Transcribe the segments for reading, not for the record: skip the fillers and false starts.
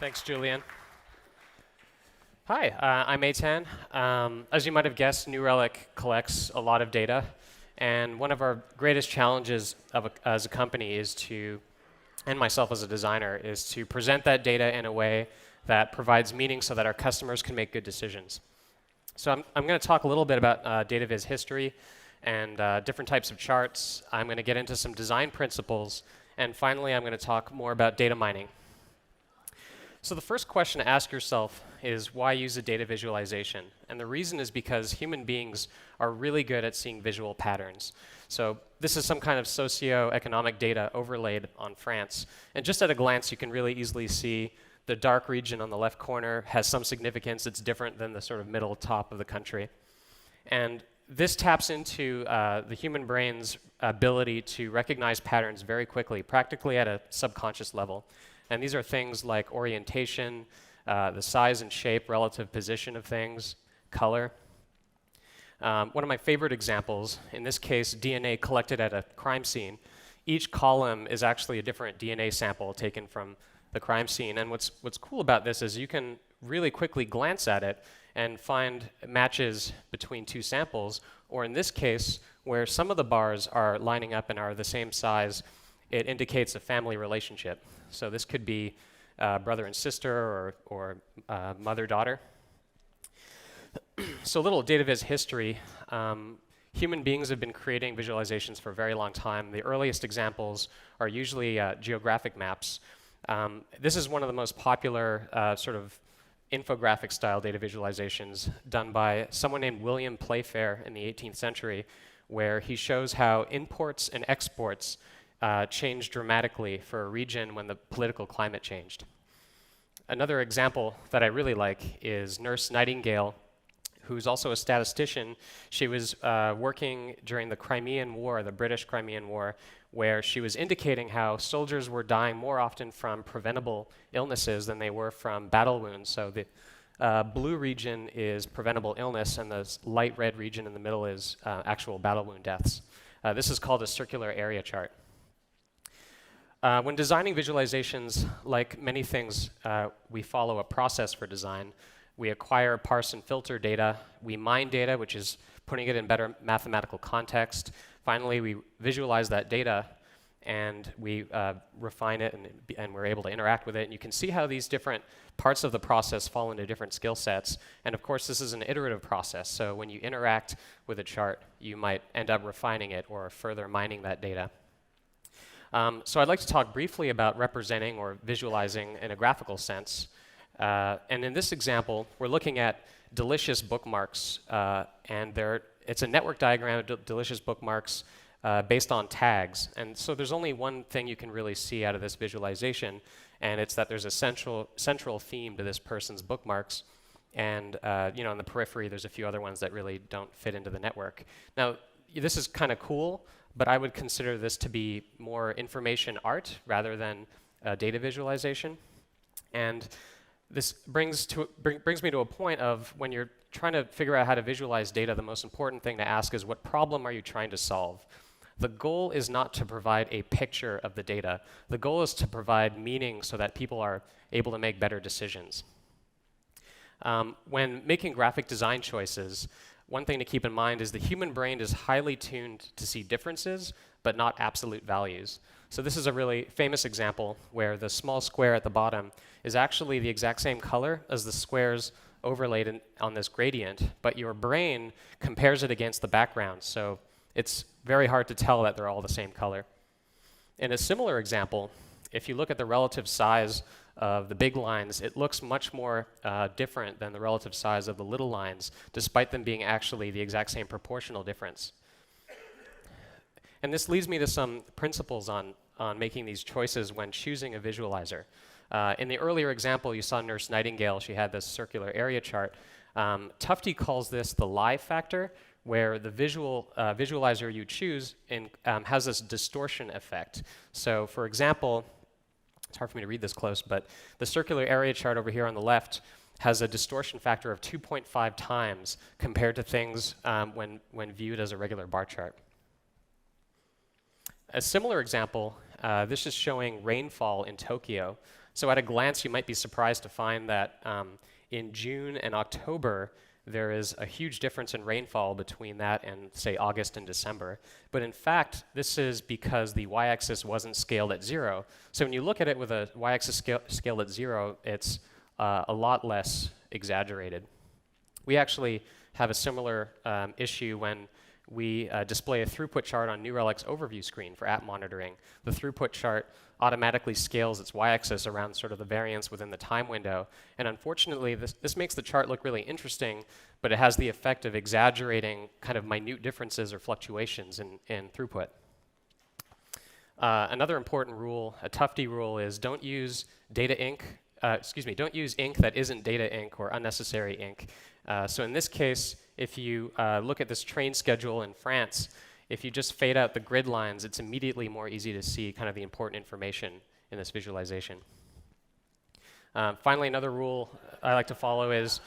Thanks, Julian. Hi, I'm Etan. As you might have guessed, New Relic collects a lot of data, and one of our greatest challenges as a company is to, and myself as a designer, is to present that data in a way that provides meaning so that our customers can make good decisions. So I'm going to talk a little bit about data viz history and different types of charts. I'm going to get into some design principles, and finally I'm going to talk more about data mining. So the first question to ask yourself is, why use a data visualization? And the reason is because human beings are really good at seeing visual patterns. So this is some kind of socio-economic data overlaid on France. And just at a glance, you can really easily see the dark region on the left corner has some significance. It's different than the sort of middle top of the country. And this taps into the human brain's ability to recognize patterns very quickly, practically at a subconscious level. And these are things like orientation, the size and shape, relative position of things, color. One of my favorite examples, in this case, DNA collected at a crime scene. Each column is actually a different DNA sample taken from the crime scene. And what's cool about this is you can really quickly glance at it and find matches between two samples, or in this case, where some of the bars are lining up and are the same size, it indicates a family relationship. So this could be brother and sister or mother-daughter. So a little data viz history. Human beings have been creating visualizations for a very long time. The earliest examples are usually geographic maps. This is one of the most popular sort of infographic style data visualizations done by someone named William Playfair in the 18th century, where he shows how imports and exports changed dramatically for a region when the political climate changed. Another example that I really like is Nurse Nightingale, who's also a statistician. She was working during the Crimean War, the British Crimean War, where she was indicating how soldiers were dying more often from preventable illnesses than they were from battle wounds. So the blue region is preventable illness, and the light red region in the middle is actual battle wound deaths. This is called a circular area chart. When designing visualizations, like many things, we follow a process for design. We acquire, parse, and filter data. We mine data, which is putting it in better mathematical context. Finally, we visualize that data, and we refine it, and we're able to interact with it. And you can see how these different parts of the process fall into different skill sets. And of course, this is an iterative process. So when you interact with a chart, you might end up refining it or further mining that data. So I'd like to talk briefly about representing or visualizing in a graphical sense. And in this example, we're looking at delicious bookmarks, and it's a network diagram of delicious bookmarks based on tags. And so there's only one thing you can really see out of this visualization, and it's that there's a central theme to this person's bookmarks. And in the periphery, there's a few other ones that really don't fit into the network. Now, this is kind of cool, but I would consider this to be more information art rather than data visualization. And this brings me to a point of, when you're trying to figure out how to visualize data, the most important thing to ask is, what problem are you trying to solve? The goal is not to provide a picture of the data. The goal is to provide meaning so that people are able to make better decisions. When making graphic design choices, one thing to keep in mind is the human brain is highly tuned to see differences, but not absolute values. So this is a really famous example where the small square at the bottom is actually the exact same color as the squares overlaid on this gradient, but your brain compares it against the background, so it's very hard to tell that they're all the same color. In a similar example, if you look at the relative size of the big lines, it looks much more different than the relative size of the little lines, despite them being actually the exact same proportional difference. And this leads me to some principles on making these choices when choosing a visualizer. In the earlier example, you saw Nurse Nightingale. She had this circular area chart. Tufte calls this the lie factor, where the visualizer you choose has this distortion effect. So for example, it's hard for me to read this close, but the circular area chart over here on the left has a distortion factor of 2.5 times compared to things when viewed as a regular bar chart. A similar example, this is showing rainfall in Tokyo. So at a glance, you might be surprised to find that in June and October, there is a huge difference in rainfall between that and, say, August and December. But in fact, this is because the y-axis wasn't scaled at 0. So when you look at it with a y-axis scaled at 0, it's a lot less exaggerated. We actually have a similar issue when we display a throughput chart on New Relic's overview screen for app monitoring. The throughput chart automatically scales its y-axis around sort of the variance within the time window. And unfortunately, this makes the chart look really interesting, but it has the effect of exaggerating kind of minute differences or fluctuations in throughput. Another important rule, a Tufte rule, is don't use ink that isn't data ink or unnecessary ink. So in this case, if you look at this train schedule in France, if you just fade out the grid lines, it's immediately more easy to see kind of the important information in this visualization. Finally, another rule I like to follow is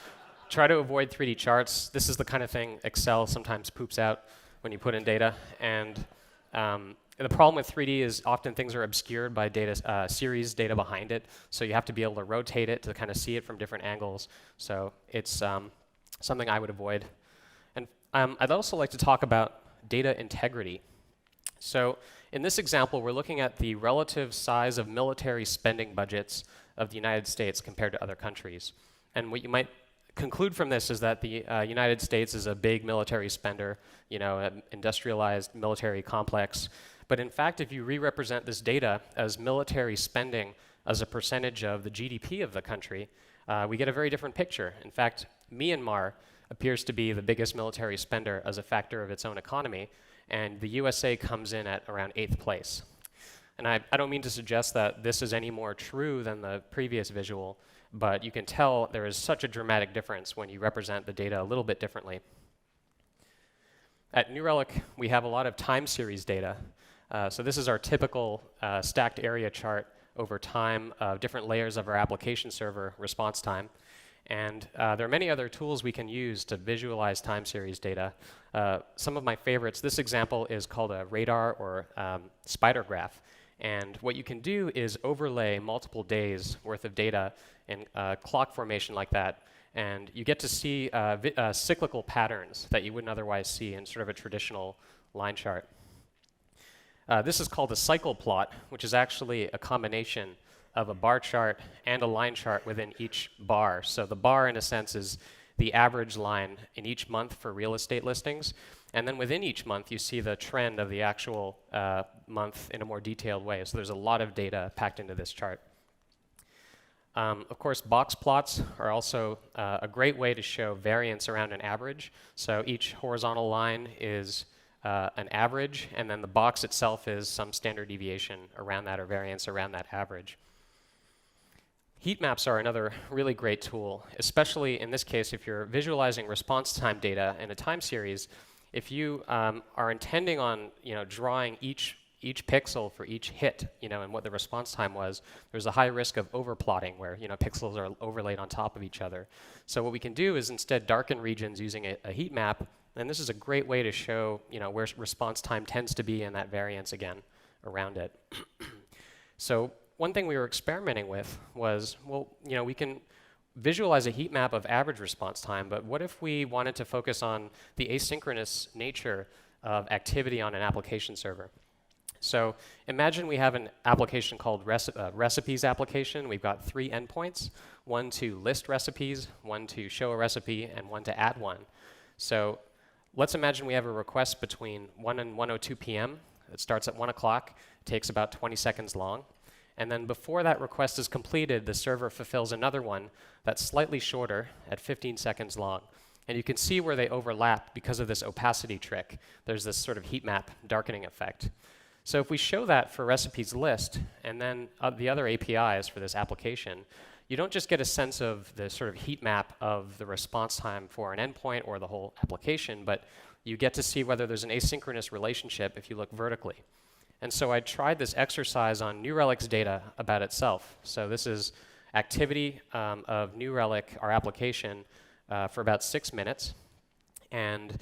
try to avoid 3D charts. This is the kind of thing Excel sometimes poops out when you put in data. And the problem with 3D is often things are obscured by data, series data behind it. So you have to be able to rotate it to kind of see it from different angles. So it's something I would avoid. And I'd also like to talk about data integrity. So in this example, we're looking at the relative size of military spending budgets of the United States compared to other countries. And what you might conclude from this is that the United States is a big military spender, an industrialized military complex. But in fact, if you re-represent this data as military spending as a percentage of the GDP of the country, we get a very different picture. In fact, Myanmar appears to be the biggest military spender as a factor of its own economy, and the USA comes in at around 8th place. And I don't mean to suggest that this is any more true than the previous visual, but you can tell there is such a dramatic difference when you represent the data a little bit differently. At New Relic, we have a lot of time series data. So this is our typical stacked area chart over time of different layers of our application server response time. And there are many other tools we can use to visualize time series data. Some of my favorites, this example is called a radar or spider graph. And what you can do is overlay multiple days worth of data in clock formation like that. And you get to see cyclical patterns that you wouldn't otherwise see in sort of a traditional line chart. This is called a cycle plot, which is actually a combination of a bar chart and a line chart within each bar. So the bar, in a sense, is the average line in each month for real estate listings. And then within each month, you see the trend of the actual month in a more detailed way. So there's a lot of data packed into this chart. Of course, box plots are also a great way to show variance around an average. So each horizontal line is an average, and then the box itself is some standard deviation around that or variance around that average. Heat maps are another really great tool, especially in this case if you're visualizing response time data in a time series. If you are intending on drawing each pixel for each hit, and what the response time was, there's a high risk of overplotting where pixels are overlaid on top of each other. So what we can do is instead darken regions using a heat map, and this is a great way to show where response time tends to be and that variance again around it. So one thing we were experimenting with was, we can visualize a heat map of average response time, but what if we wanted to focus on the asynchronous nature of activity on an application server? So imagine we have an application called recipes application. We've got 3 endpoints, one to list recipes, one to show a recipe, and one to add one. So let's imagine we have a request between 1 and 1:02 p.m. It starts at 1 o'clock, takes about 20 seconds long. And then before that request is completed, the server fulfills another one that's slightly shorter at 15 seconds long. And you can see where they overlap because of this opacity trick. There's this sort of heat map darkening effect. So if we show that for recipes list and then the other APIs for this application, you don't just get a sense of the sort of heat map of the response time for an endpoint or the whole application, but you get to see whether there's an asynchronous relationship if you look vertically. And so I tried this exercise on New Relic's data about itself. So this is activity of New Relic, our application, for about 6 minutes. And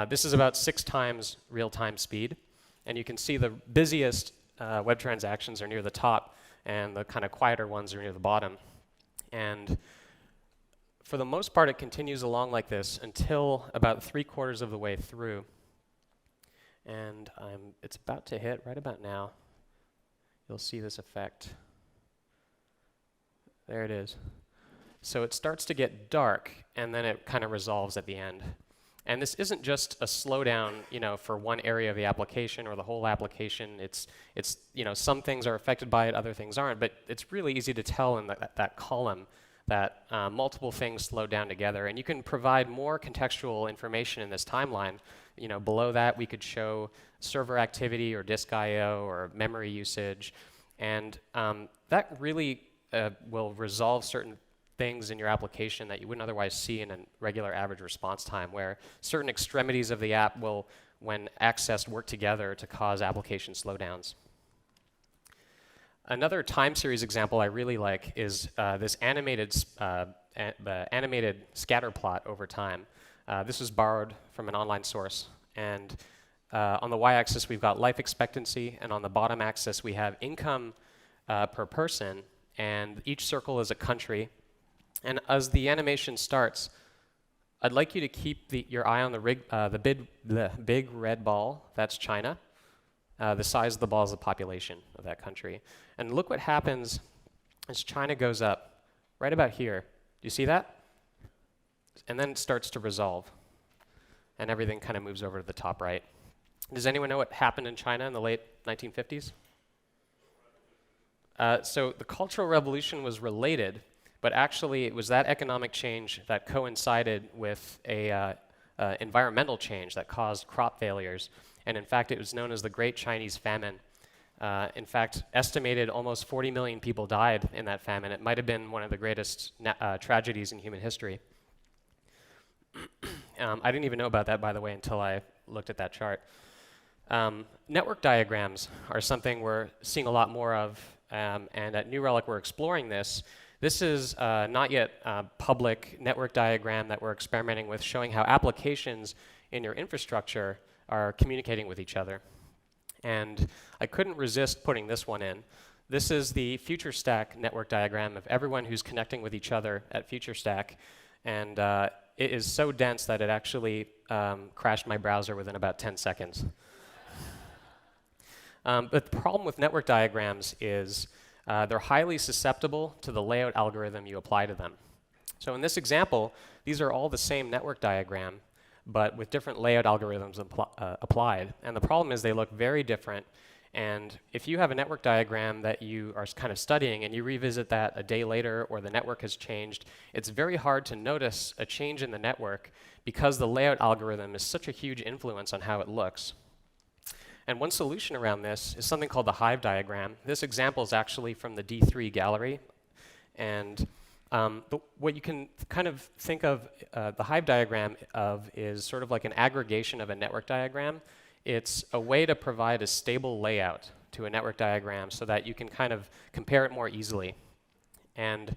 this is about 6 times real-time speed. And you can see the busiest web transactions are near the top. and the kind of quieter ones are near the bottom. And for the most part, it continues along like this until about 3/4 of the way through. And it's about to hit right about now. You'll see this effect. There it is. So it starts to get dark, and then it kind of resolves at the end. And this isn't just a slowdown, for one area of the application or the whole application. It's some things are affected by it, other things aren't. But it's really easy to tell in that column that multiple things slow down together. And you can provide more contextual information in this timeline. Below that, we could show server activity or disk I/O or memory usage. And that really will resolve certain things in your application that you wouldn't otherwise see in a regular average response time, where certain extremities of the app will, when accessed, work together to cause application slowdowns. Another time series example I really like is this animated scatter plot over time. This was borrowed from an online source. And on the y-axis, we've got life expectancy, and on the bottom axis, we have income per person, and each circle is a country. And as the animation starts, I'd like you to keep your eye on the big red ball. That's China. The size of the ball is the population of that country. And look what happens as China goes up, right about here. Do you see that? And then it starts to resolve, and everything kind of moves over to the top right. Does anyone know what happened in China in the late 1950s? So the Cultural Revolution was related, but actually it was that economic change that coincided with a environmental change that caused crop failures. And in fact, it was known as the Great Chinese Famine. In fact, estimated almost 40 million people died in that famine. It might have been one of the greatest tragedies in human history. I didn't even know about that, by the way, until I looked at that chart. Network diagrams are something we're seeing a lot more of, and at New Relic we're exploring this. This is not yet a public network diagram that we're experimenting with, showing how applications in your infrastructure are communicating with each other. And I couldn't resist putting this one in. This is the FutureStack network diagram of everyone who's connecting with each other at FutureStack. And it is so dense that it actually crashed my browser within about 10 seconds. But the problem with network diagrams is they're highly susceptible to the layout algorithm you apply to them. So in this example, these are all the same network diagram, but with different layout algorithms applied. And the problem is they look very different. And if you have a network diagram that you are kind of studying and you revisit that a day later or the network has changed, it's very hard to notice a change in the network because the layout algorithm is such a huge influence on how it looks. And one solution around this is something called the hive diagram. This example is actually from the D3 gallery. And what you can kind of think of the hive diagram of is sort of like an aggregation of a network diagram. It's a way to provide a stable layout to a network diagram so that you can kind of compare it more easily. And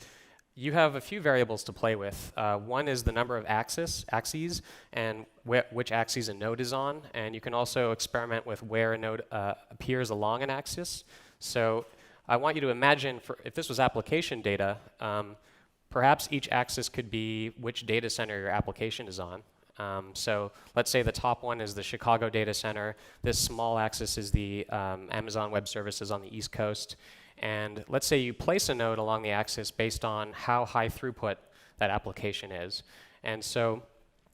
you have a few variables to play with. One is the number of axes and which axis a node is on. And you can also experiment with where a node appears along an axis. So I want you to imagine, if this was application data, perhaps each axis could be which data center your application is on. So let's say the top one is the Chicago data center. This small axis is the Amazon Web Services on the East Coast. And let's say you place a node along the axis based on how high throughput that application is. And so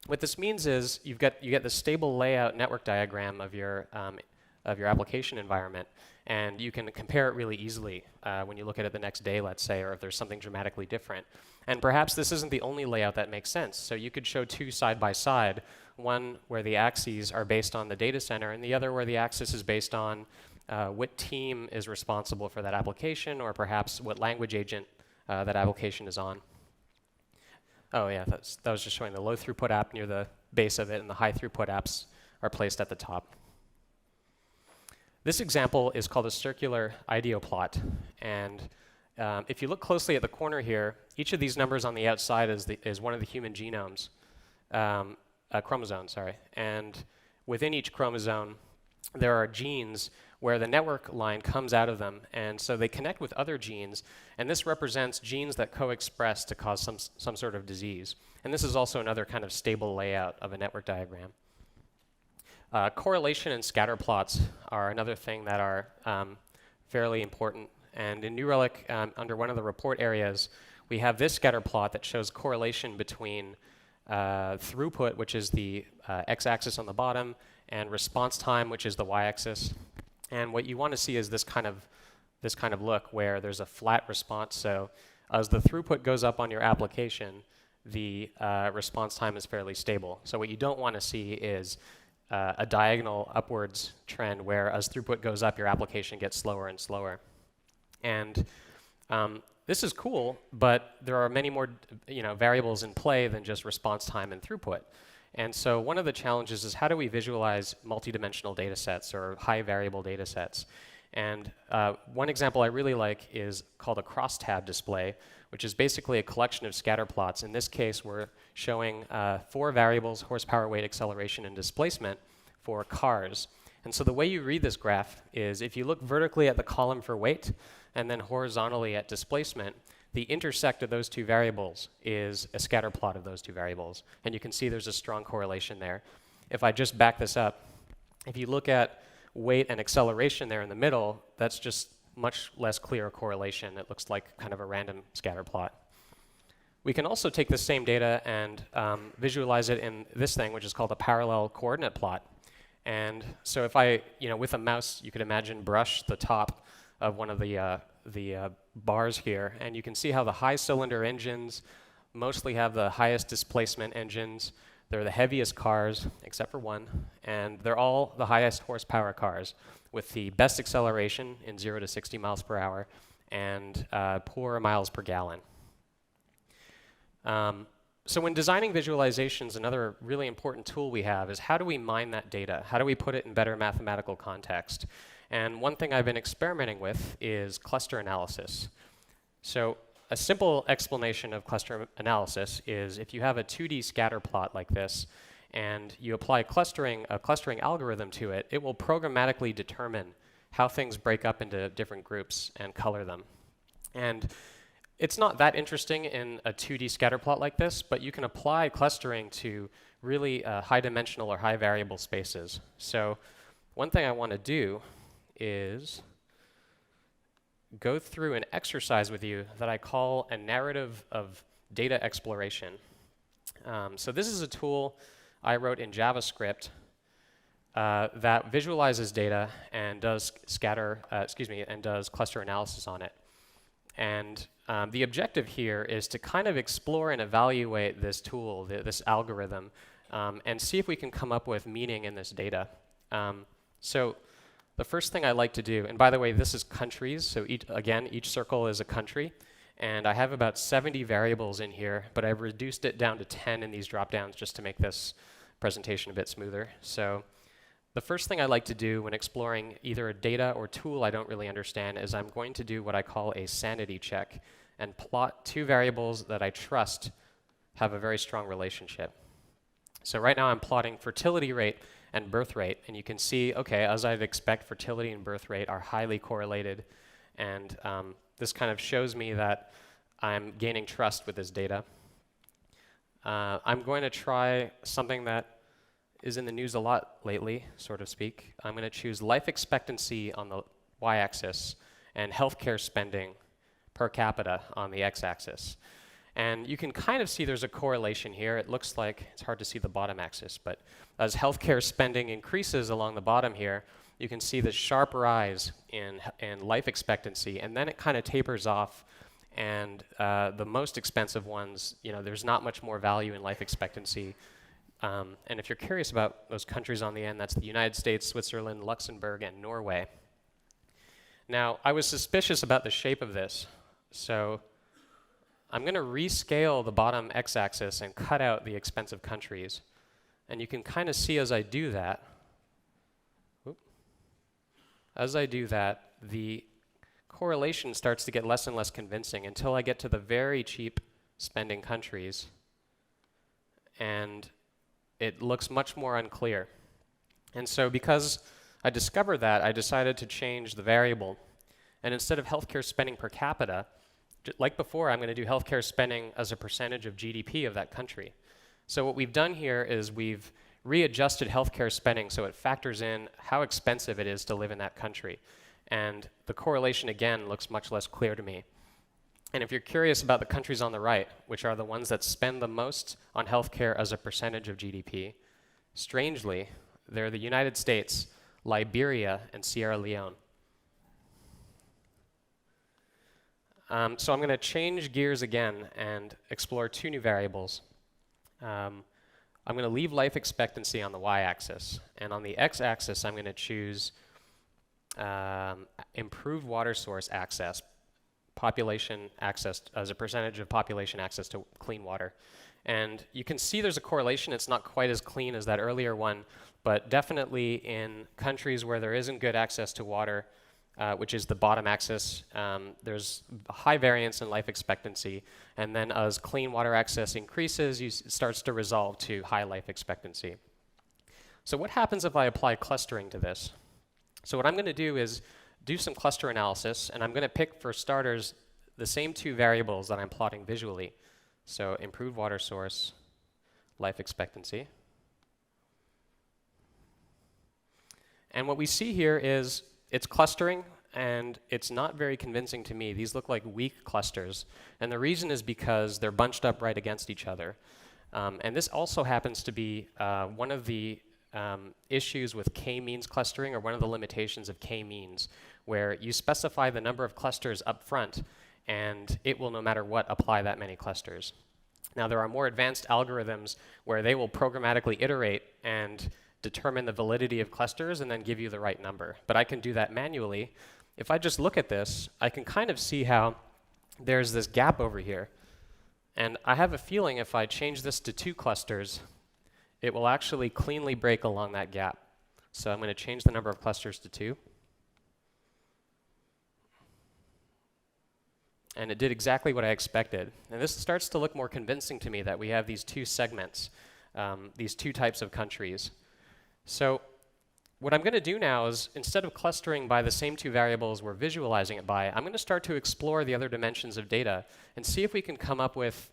what this means is you get the stable layout network diagram of your application environment, and you can compare it really easily when you look at it the next day, let's say, or if there's something dramatically different. And perhaps this isn't the only layout that makes sense. So you could show two side by side, one where the axes are based on the data center, and the other where the axis is based on what team is responsible for that application, or perhaps what language agent that application is on. Oh yeah, that was just showing the low throughput app near the base of it, and the high throughput apps are placed at the top. This example is called a circular IDEO plot. And if you look closely at the corner here, each of these numbers on the outside is one of the human genomes, chromosome, sorry. And within each chromosome, there are genes where the network line comes out of them, and so they connect with other genes, and this represents genes that co-express to cause some sort of disease. And this is also another kind of stable layout of a network diagram. Correlation and scatter plots are another thing that are fairly important. And in New Relic, under one of the report areas, we have this scatter plot that shows correlation between throughput, which is the x-axis on the bottom, and response time, which is the y-axis. And what you want to see is this kind of look where there's a flat response. So as the throughput goes up on your application, the response time is fairly stable. So what you don't want to see is a diagonal upwards trend where as throughput goes up, your application gets slower and slower. And this is cool, but there are many more variables in play than just response time and throughput. And so one of the challenges is how do we visualize multidimensional data sets or high variable data sets? And one example I really like is called a crosstab display, which is basically a collection of scatter plots. In this case, we're showing 4 variables: horsepower, weight, acceleration, and displacement for cars. And so the way you read this graph is if you look vertically at the column for weight and then horizontally at displacement, the intersect of those 2 variables is a scatter plot of those 2 variables. And you can see there's a strong correlation there. If I just back this up, if you look at weight and acceleration there in the middle, that's just much less clear correlation. It looks like kind of a random scatter plot. We can also take this same data and visualize it in this thing, which is called a parallel coordinate plot. And so if I, with a mouse, you could imagine brush the top of one of the bars here, and you can see how the high cylinder engines mostly have the highest displacement engines. They're the heaviest cars, except for one, and they're all the highest horsepower cars with the best acceleration in 0 to 60 miles per hour and poor miles per gallon. So when designing visualizations, another really important tool we have is how do we mine that data? How do we put it in better mathematical context? And one thing I've been experimenting with is cluster analysis. So a simple explanation of cluster analysis is if you have a 2D scatter plot like this and you apply a clustering algorithm to it, it will programmatically determine how things break up into different groups and color them. And it's not that interesting in a 2D scatter plot like this, but you can apply clustering to really high dimensional or high variable spaces. So one thing I want to do is go through an exercise with you that I call a narrative of data exploration. So this is a tool I wrote in JavaScript that visualizes data and does does cluster analysis on it. And the objective here is to kind of explore and evaluate this tool, this algorithm, and see if we can come up with meaning in this data. So the first thing I like to do, and by the way, this is countries, so each circle is a country, and I have about 70 variables in here, but I've reduced it down to 10 in these drop-downs just to make this presentation a bit smoother. So the first thing I like to do when exploring either a data or tool I don't really understand is I'm going to do what I call a sanity check and plot 2 variables that I trust have a very strong relationship. So right now I'm plotting fertility rate and birth rate, and you can see, okay, as I'd expect, fertility and birth rate are highly correlated, and this kind of shows me that I'm gaining trust with this data. I'm going to try something that is in the news a lot lately, so to speak. I'm going to choose life expectancy on the y-axis and healthcare spending per capita on the x-axis. And you can kind of see there's a correlation here. It looks like, it's hard to see the bottom axis, but as healthcare spending increases along the bottom here, you can see the sharp rise in life expectancy, and then it kind of tapers off. And the most expensive ones, there's not much more value in life expectancy. And if you're curious about those countries on the end, that's the United States, Switzerland, Luxembourg, and Norway. Now, I was suspicious about the shape of this, so I'm going to rescale the bottom x-axis and cut out the expensive countries. And you can kind of see as I do that, the correlation starts to get less and less convincing until I get to the very cheap spending countries, and it looks much more unclear. And so because I discovered that, I decided to change the variable. And instead of healthcare spending per capita, like before, I'm going to do healthcare spending as a percentage of GDP of that country. So what we've done here is we've readjusted healthcare spending so it factors in how expensive it is to live in that country. And the correlation, again, looks much less clear to me. And if you're curious about the countries on the right, which are the ones that spend the most on healthcare as a percentage of GDP, strangely, they're the United States, Liberia, and Sierra Leone. So I'm going to change gears again and explore two new variables. I'm going to leave life expectancy on the y-axis, and on the x-axis I'm going to choose improved water source access, population access as a percentage of population access to clean water. And you can see there's a correlation. It's not quite as clean as that earlier one, but definitely in countries where there isn't good access to water, which is the bottom axis, there's a high variance in life expectancy. And then as clean water access increases, it starts to resolve to high life expectancy. So what happens if I apply clustering to this? So what I'm going to do is do some cluster analysis, and I'm going to pick, for starters, the same two variables that I'm plotting visually. So improved water source, life expectancy. And what we see here is it's clustering, and it's not very convincing to me. These look like weak clusters, and the reason is because they're bunched up right against each other. And this also happens to be one of the issues with k-means clustering, or one of the limitations of k-means, where you specify the number of clusters up front, and it will, no matter what, apply that many clusters. Now, there are more advanced algorithms where they will programmatically iterate and determine the validity of clusters and then give you the right number. But I can do that manually. If I just look at this, I can kind of see how there's this gap over here. And I have a feeling if I change this to 2 clusters, it will actually cleanly break along that gap. So I'm going to change the number of clusters to 2. And it did exactly what I expected. And this starts to look more convincing to me that we have these 2 segments, these 2 types of countries. So what I'm going to do now is, instead of clustering by the same 2 variables we're visualizing it by, I'm going to start to explore the other dimensions of data and see if we can come up with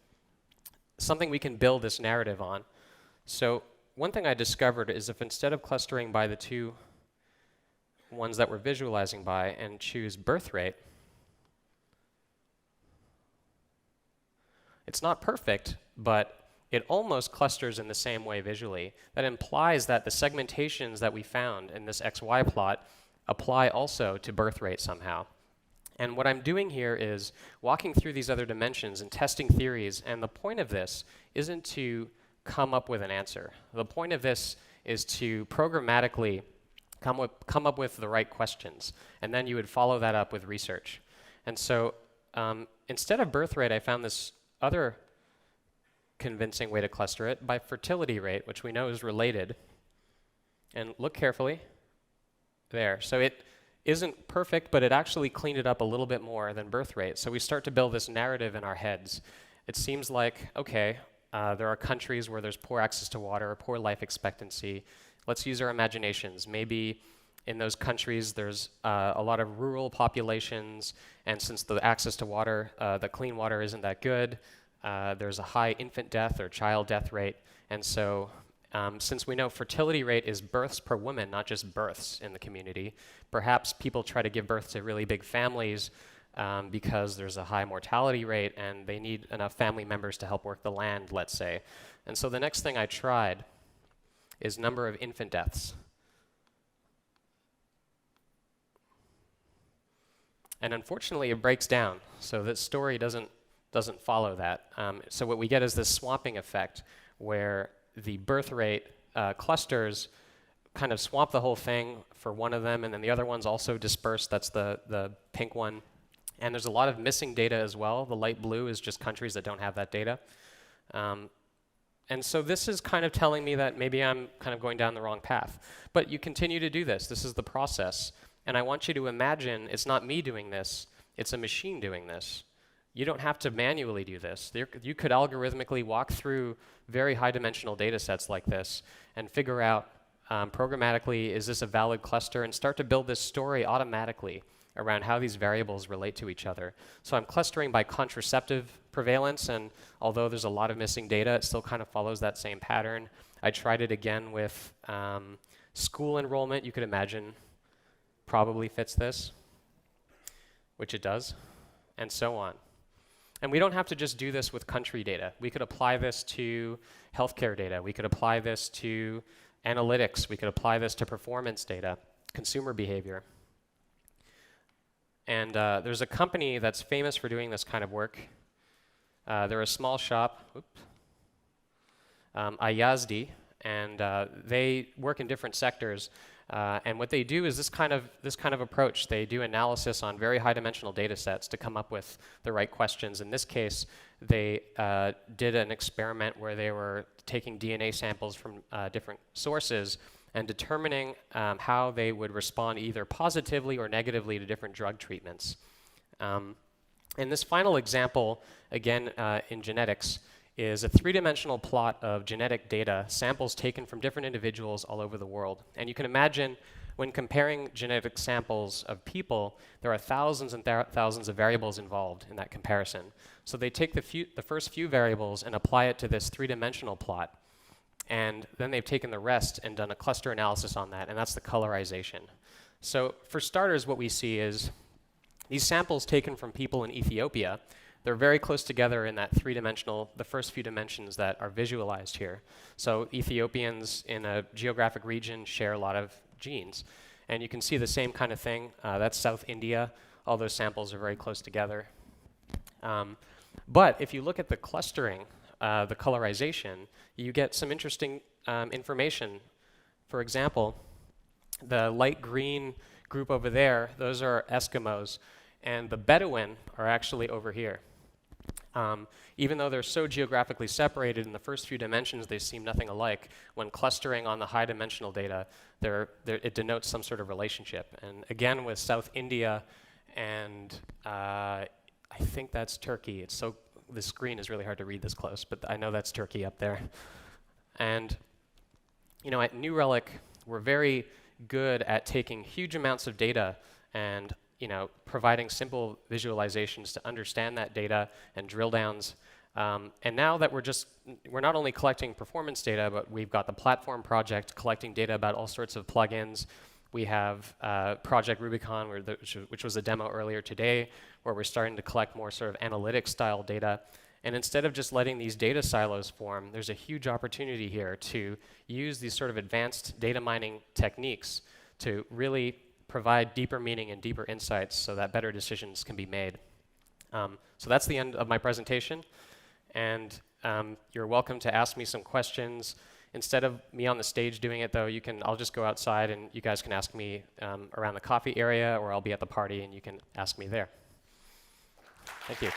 something we can build this narrative on. So one thing I discovered is, if instead of clustering by the 2 ones that we're visualizing by and choose birth rate, it's not perfect, but it almost clusters in the same way visually. That implies that the segmentations that we found in this XY plot apply also to birth rate somehow. And what I'm doing here is walking through these other dimensions and testing theories, and the point of this isn't to come up with an answer. The point of this is to programmatically come up with the right questions, and then you would follow that up with research. And so instead of birth rate, I found this other convincing way to cluster it by fertility rate, which we know is related. And look carefully. There. So it isn't perfect, but it actually cleaned it up a little bit more than birth rate. So we start to build this narrative in our heads. It seems like, okay, there are countries where there's poor access to water, poor life expectancy. Let's use our imaginations. Maybe in those countries there's a lot of rural populations, and since the access to water, the clean water isn't that good, there's a high infant death or child death rate. And so since we know fertility rate is births per woman, not just births in the community, perhaps people try to give birth to really big families because there's a high mortality rate and they need enough family members to help work the land, let's say. And so the next thing I tried is number of infant deaths. And unfortunately, it breaks down. So this story doesn't follow that. So what we get is this swamping effect, where the birth rate clusters kind of swamp the whole thing for one of them, and then the other one's also dispersed. That's the pink one. And there's a lot of missing data as well. The light blue is just countries that don't have that data. And so this is kind of telling me that maybe I'm kind of going down the wrong path. But you continue to do this. This is the process. And I want you to imagine it's not me doing this. It's a machine doing this. You don't have to manually do this. You could algorithmically walk through very high-dimensional data sets like this and figure out programmatically, is this a valid cluster, and start to build this story automatically around how these variables relate to each other. So I'm clustering by contraceptive prevalence, and although there's a lot of missing data, it still kind of follows that same pattern. I tried it again with school enrollment. You could imagine probably fits this, which it does, and so on. And we don't have to just do this with country data. We could apply this to healthcare data. We could apply this to analytics. We could apply this to performance data, consumer behavior. And there's a company that's famous for doing this kind of work. They're a small shop, Ayazdi, and they work in different sectors. And what they do is this kind of approach. They do analysis on very high-dimensional data sets to come up with the right questions. In this case, they did an experiment where they were taking DNA samples from different sources and determining how they would respond either positively or negatively to different drug treatments. And this final example, again in genetics, is a three-dimensional plot of genetic data, samples taken from different individuals all over the world. And you can imagine when comparing genetic samples of people, there are thousands and thousands of variables involved in that comparison. So they take the first few variables and apply it to this three-dimensional plot. And then they've taken the rest and done a cluster analysis on that, and that's the colorization. So for starters, what we see is these samples taken from people in Ethiopia, they're very close together in that three-dimensional, the first few dimensions that are visualized here. So Ethiopians in a geographic region share a lot of genes. And you can see the same kind of thing. That's South India. All those samples are very close together. But if you look at the clustering, the colorization, you get some interesting information. For example, the light green group over there, those are Eskimos. And the Bedouin are actually over here. Even though they're so geographically separated in the first few dimensions, they seem nothing alike. When clustering on the high-dimensional data, it denotes some sort of relationship. And again, with South India and I think that's Turkey. The screen is really hard to read this close, but I know that's Turkey up there. And at New Relic, we're very good at taking huge amounts of data and providing simple visualizations to understand that data and drill downs. And now that we're not only collecting performance data, but we've got the platform project collecting data about all sorts of plugins. We have Project Rubicon, which was a demo earlier today, where we're starting to collect more sort of analytics style data. And instead of just letting these data silos form, there's a huge opportunity here to use these sort of advanced data mining techniques to really provide deeper meaning and deeper insights so that better decisions can be made. So that's the end of my presentation. And you're welcome to ask me some questions. Instead of me on the stage doing it, though, I'll just go outside and you guys can ask me around the coffee area, or I'll be at the party and you can ask me there. Thank you.